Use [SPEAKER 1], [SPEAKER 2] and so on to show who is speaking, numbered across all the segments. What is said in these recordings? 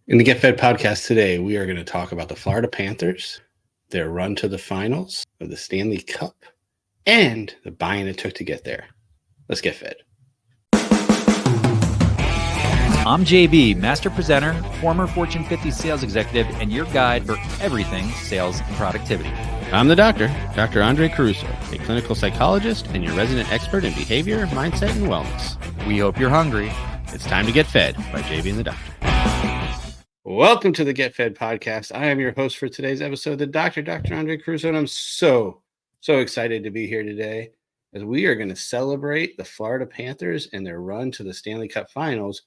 [SPEAKER 1] In the Get Fed podcast today, we are going to talk about the Florida Panthers, their run to the finals of the Stanley Cup, and the buy-in it took to get there. Let's get fed.
[SPEAKER 2] I'm JB, master presenter, former Fortune 50 sales executive, and your guide for everything sales and productivity.
[SPEAKER 3] I'm the doctor, Dr. Andre Caruso, a clinical psychologist and your resident expert in behavior, mindset, and wellness.
[SPEAKER 2] We hope you're hungry.
[SPEAKER 3] It's time to get fed by JB and the doctor.
[SPEAKER 1] Welcome to the Get Fed podcast. I am your host for today's episode, the Dr. Andre Caruso, and I'm so excited to be here today as we are going to celebrate the Florida Panthers and their run to the Stanley Cup Finals,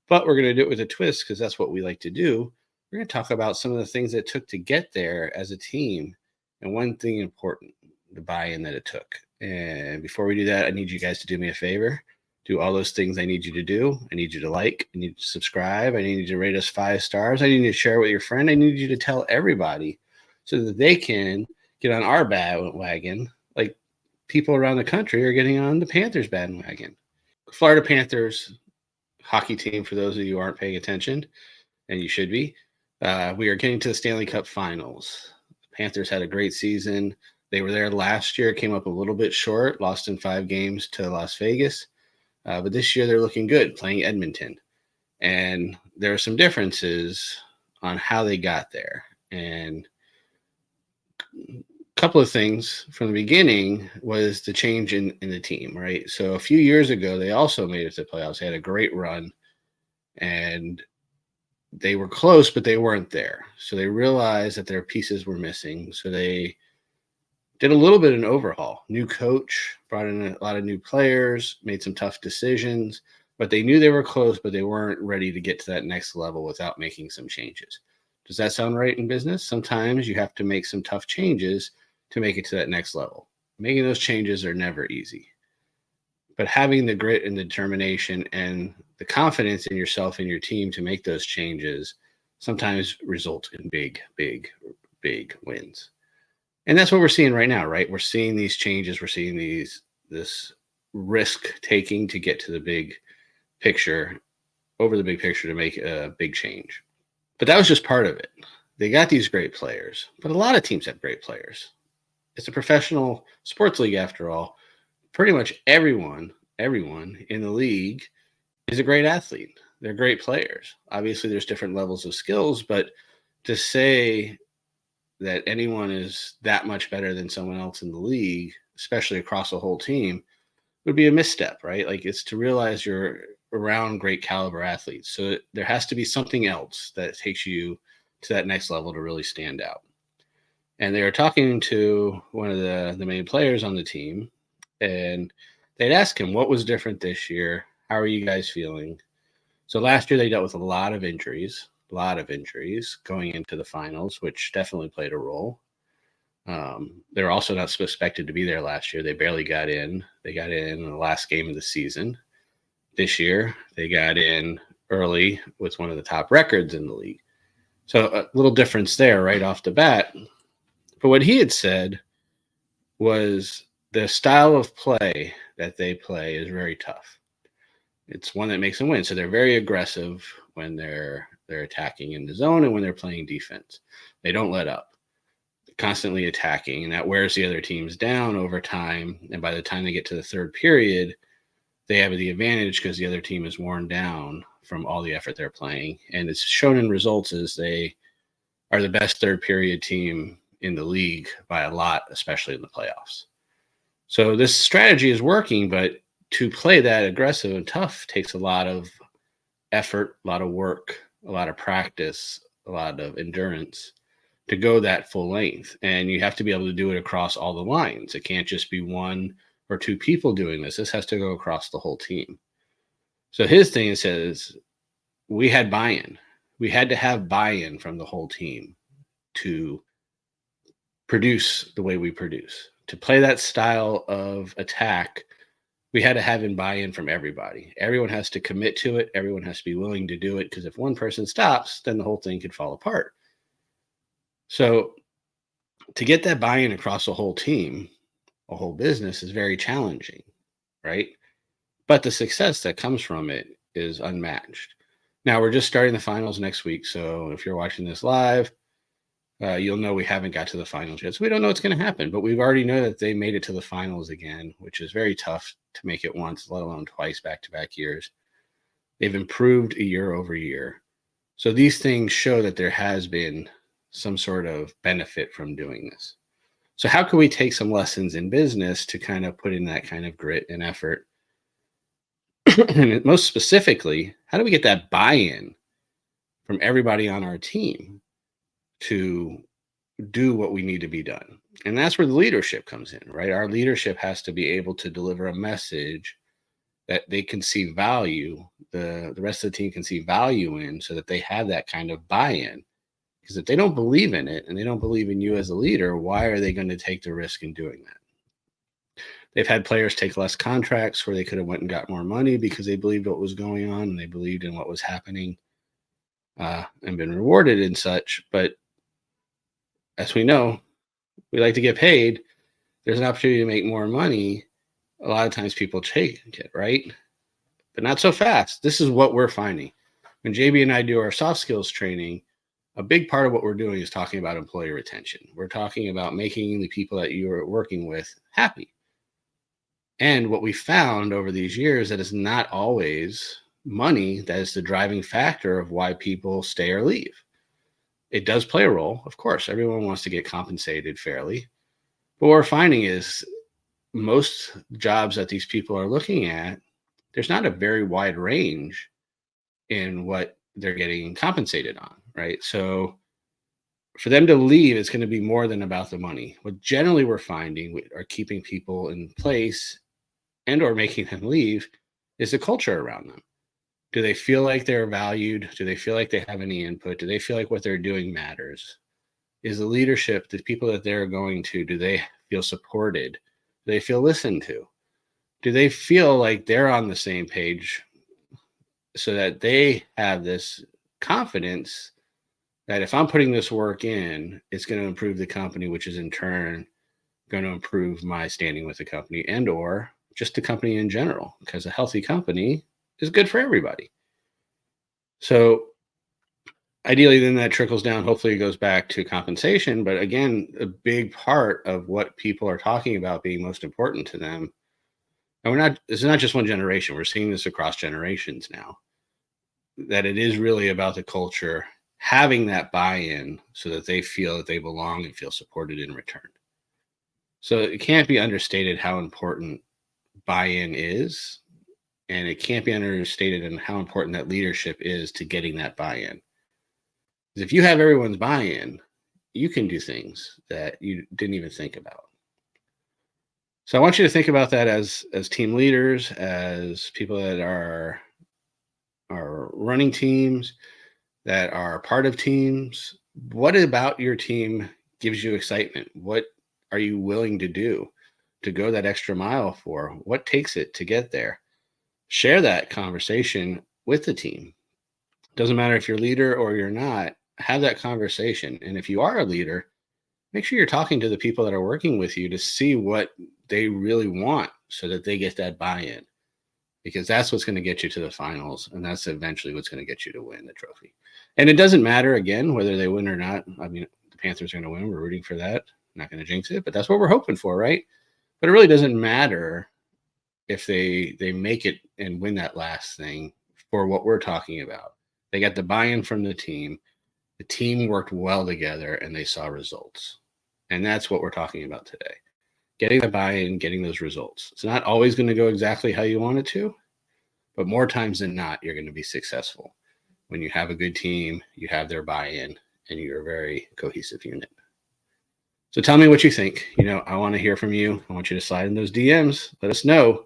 [SPEAKER 1] but we're going to do it with a twist because that's what we like to do. We're going to talk about some of the things it took to get there as a team, and one thing important, the buy-in that it took. And before we do that, I need you guys to do me a favor. Do all those things I need you to do. I need you to like. I need you to subscribe. I need you to rate us 5 stars. I need you to share it with your friend. I need you to tell everybody so that they can get on our bandwagon like people around the country are getting on the Panthers bandwagon. Florida Panthers hockey team, for those of you who aren't paying attention, and you should be, we are getting to the Stanley Cup Finals. The Panthers had a great season. They were there last year, came up a little bit short, lost in 5 games to Las Vegas. But this year they're looking good, playing Edmonton. And there are some differences on how they got there. And a couple of things from the beginning was the change in the team, right? So a few years ago, they also made it to the playoffs. They had a great run. And they were close, but they weren't there. So they realized that their pieces were missing. So they did a little bit of an overhaul. New coach, brought in a lot of new players, made some tough decisions, but they knew they were close, but they weren't ready to get to that next level without making some changes. Does that sound right in business? Sometimes you have to make some tough changes to make it to that next level. Making those changes are never easy. But having the grit and the determination and the confidence in yourself and your team to make those changes sometimes result in big wins. And that's what we're seeing right now, right? We're seeing these changes. We're seeing this risk taking to get to the big picture, over the big picture, to make a big change. But that was just part of it. They got these great players, but a lot of teams have great players. It's a professional sports league after all. Pretty much everyone in the league is a great athlete. They're great players. Obviously, there's different levels of skills, but to say that anyone is that much better than someone else in the league, especially across the whole team, would be a misstep, right? Like, it's to realize you're around great caliber athletes. So there has to be something else that takes you to that next level to really stand out. And they were talking to one of the main players on the team, and they'd ask him, what was different this year? How are you guys feeling? So last year they dealt with a lot of injuries going into the finals, which definitely played a role. They were also not expected to be there last year. They barely got in. They got in the last game of the season. This year, they got in early with one of the top records in the league. So a little difference there right off the bat. But what he had said was the style of play that they play is very tough. It's one that makes them win. So they're very aggressive when they're attacking in the zone and when they're playing defense. They don't let up. They're constantly attacking, and that wears the other teams down over time. And by the time they get to the third period, they have the advantage because the other team is worn down from all the effort they're playing. And it's shown in results as they are the best third period team in the league by a lot, especially in the playoffs. So this strategy is working, but to play that aggressive and tough takes a lot of effort, a lot of work, a lot of practice, a lot of endurance to go that full length. And you have to be able to do it across all the lines. It can't just be one or two people doing this. This has to go across the whole team. So his thing says, we had buy-in. We had to have buy-in from the whole team to produce the way we produce. To play that style of attack, we had to have in buy-in from everybody. Everyone has to commit to it. Everyone has to be willing to do it, because if one person stops, then the whole thing could fall apart. So to get that buy-in across a whole team, a whole business, is very challenging, right? But the success that comes from it is unmatched. Now we're just starting the finals next week. So if you're watching this live, you'll know we haven't got to the finals yet. So we don't know what's going to happen, but we've already know that they made it to the finals again, which is very tough to make it once, let alone twice back-to-back years. They've improved year over year. So these things show that there has been some sort of benefit from doing this. So how can we take some lessons in business to kind of put in that kind of grit and effort? And most specifically, how do we get that buy-in from everybody on our team to do what we need to be done? And that's where the leadership comes in, right? Our leadership has to be able to deliver a message that they can see value, the rest of the team can see value in, so that they have that kind of buy-in. Because if they don't believe in it and they don't believe in you as a leader, why are they going to take the risk in doing that? They've had players take less contracts where they could have went and got more money because they believed what was going on and they believed in what was happening, and been rewarded and such. But as we know, we like to get paid. There's an opportunity to make more money. A lot of times people take it, right? But not so fast. This is what we're finding. When JB and I do our soft skills training, a big part of what we're doing is talking about employee retention. We're talking about making the people that you are working with happy. And what we found over these years, that is not always money that is the driving factor of why people stay or leave. It does play a role. Of course, everyone wants to get compensated fairly. But what we're finding is most jobs that these people are looking at, there's not a very wide range in what they're getting compensated on, right? So for them to leave, it's going to be more than about the money. What generally we're finding are keeping people in place and or making them leave is the culture around them. Do they feel like they're valued? Do they feel like they have any input? Do they feel like what they're doing matters? Is the leadership, the people that they're going to, do they feel supported? Do they feel listened to? Do they feel like they're on the same page so that they have this confidence that if I'm putting this work in, it's going to improve the company, which is in turn going to improve my standing with the company and or just the company in general, because a healthy company is good for everybody. So ideally, then that trickles down. Hopefully it goes back to compensation. But again, a big part of what people are talking about being most important to them, and it's not just one generation. We're seeing this across generations now, that it is really about the culture, having that buy-in so that they feel that they belong and feel supported in return. So it can't be understated how important buy-in is, and it can't be understated in how important that leadership is to getting that buy-in. Because if you have everyone's buy-in, you can do things that you didn't even think about. So I want you to think about that as team leaders, as people that are running teams, that are part of teams. What about your team gives you excitement? What are you willing to do to go that extra mile for? What takes it to get there? Share that conversation with the team. Doesn't matter if you're a leader or you're not, have that conversation. And if you are a leader, make sure you're talking to the people that are working with you to see what they really want so that they get that buy-in, because that's what's going to get you to the finals. And that's eventually what's going to get you to win the trophy. And it doesn't matter, again, whether they win or not. I mean, the Panthers are going to win. We're rooting for that. I'm not going to jinx it, but that's what we're hoping for, right? But it really doesn't matter if they make it and win that last thing for what we're talking about. They got the buy-in from the team. The team worked well together and they saw results. And that's what we're talking about today. Getting the buy-in, getting those results. It's not always going to go exactly how you want it to, but more times than not, you're going to be successful. When you have a good team, you have their buy-in, and you're a very cohesive unit. So tell me what you think. I want to hear from you. I want you to slide in those DMs. Let us know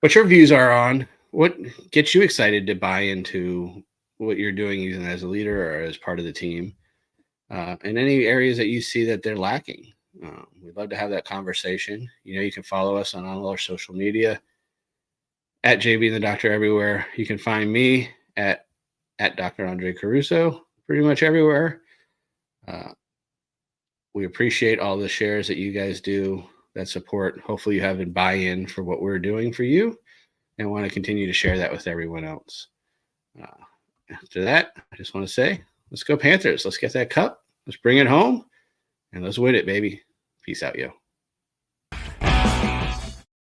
[SPEAKER 1] what your views are on what gets you excited to buy into what you're doing, either as a leader or as part of the team, and any areas that you see that they're lacking. We'd love to have that conversation. You can follow us on all our social media at JB and the Doctor everywhere. You can find me at Dr. Andre Caruso pretty much everywhere. We appreciate all the shares that you guys do, that support. Hopefully you have a buy-in for what we're doing for you and want to continue to share that with everyone else. After that, I just want to say, let's go Panthers. Let's get that cup. Let's bring it home. And let's win it, baby. Peace out, yo.